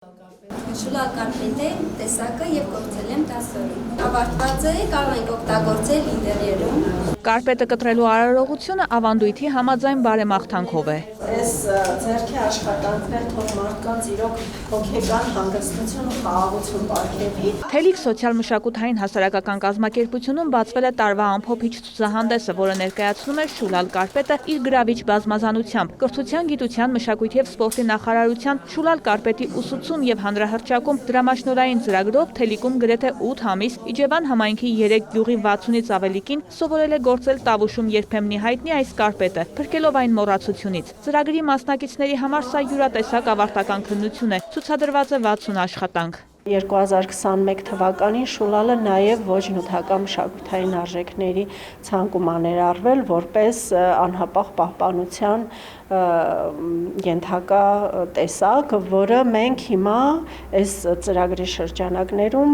Շուլալ կարպետը տեսակը եւ գործել եմ 10 օրում։ Ավարտված է, կարող ենք օգտագործել ինտերիերում։ Կարպետը կտրելու արարողությունը ավանդույթի համաձայն բարեմաղթանքով է։ Այս ձեռքի աշխատանքներ թող մարդկանց իրոք հոգեկան հանգստություն ու խաղաղություն պարգևի։ Թելիկ սոցիալ-մշակութային հասարակական կազմակերպությունում բացվել է տարվա ամփոփիչ ցուցահանդեսը, որը ներկայացնում է Շուլալ կարպետը իր գրավիչ բազմազանությամբ։ Կրթության, գիտության, մշակույթի եւ սպորտի նախարարության Շուլալ կարպետի ուսուցում եւ հանրահռչակում դրամաշնորհային ծրագրով Թելիկում գրեթե 8 ամիս Իջևան համայնքի 3 գյուղի 60-ից ավելի կին սովորել է գործել Տավուշում երբեմնի հայտնի այս կարպետը, փրկելով այն մոռացությունից։ Ծրագրի մասնակիցների համար սա յուրատեսակ ավարտական քննություն է, ցուցադրված է 60 աշխատանք։ 2021 թվականին Շուլալը նաև ոչ նյութական մշակութային արժեքների ցանկում ներառվել որպես անհապաղ պահպանության ենթակա տեսակ, որը մենք հիմա այս ծրագրի շրջանակներում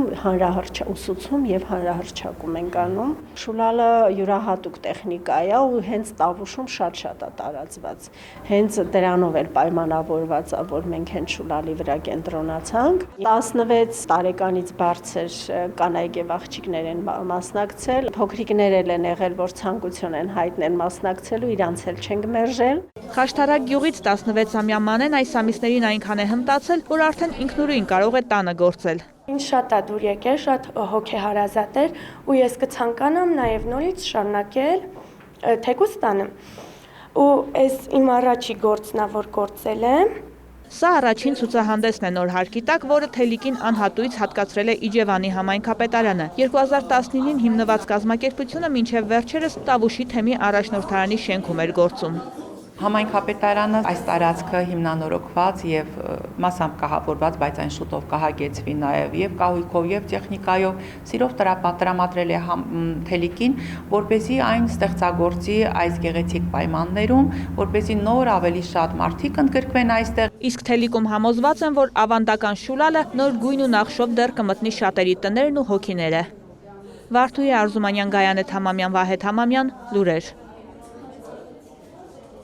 ուսուցում եւ հանրահռչակում ենք անում։ Շուլալը յուրահատուկ տեխնիկա է ու հենց Տավուշում շատ է տարածված։ Հենց դրանով էլ պայմանավորված է, որ մենք հենց Շուլալի վրա կենտրոնացանք։ 16 տարեկանից բարձր կանայք եւ աղջիկներ են մասնակցել, փոքրիկներ են եղել, որ ցանկություն են հայտնել մասնակցելու, իրանց էլ չենք մերժել։ Խաշթարակ գյուղից 16-ամյա Մանեն այս ամիսներին այնքան է հմտացել, որ արդեն ինքնուրույն կարող է տանը գործել։ Ինձ շատ է դուր եկել, շատ հոգեհարազատ էր ու ես կցանկանամ նաև նորից շարունակել թեկուզ տանը։ Ու այս իմ առաջի գործն է, որ գործել եմ։ Սա առաջին ցուցահանդեսն է նոր հարկի տակ, որը Թելիկին անհատույց հատկացրել է Իջևանի համայնքապետարանը։ 2019-ին հիմնված կազմակերպությունը մինչև վերջերս Տավուշի թեմի առաջնորդարանի շենքում էր գործում։ Համայնքապետարանը այս տարածքը հիմնանորոգված եւ մասամբ կահավորված, բայց այն շուտով կհագեցվի նաեւ կահույքով եւ տեխնիկայով սիրով տրամադրել է Թելիկին, որպեսզի այն ստեղծագործի այս գեղեցիկ պայմաններում, որպեսզի նոր ավելի շատ մարդիկ ընդգրկվեն այստեղ։ Իսկ Թելիկում համոզված են, որ ավանդական Շուլալը նոր գույն ու նախշով դեռ կմտնի շատերի տներն ու հոգիները։ Վարդուհի Արզումանյան, Գայանե Թամամյան, Վահե Թամամյան, լուրեր։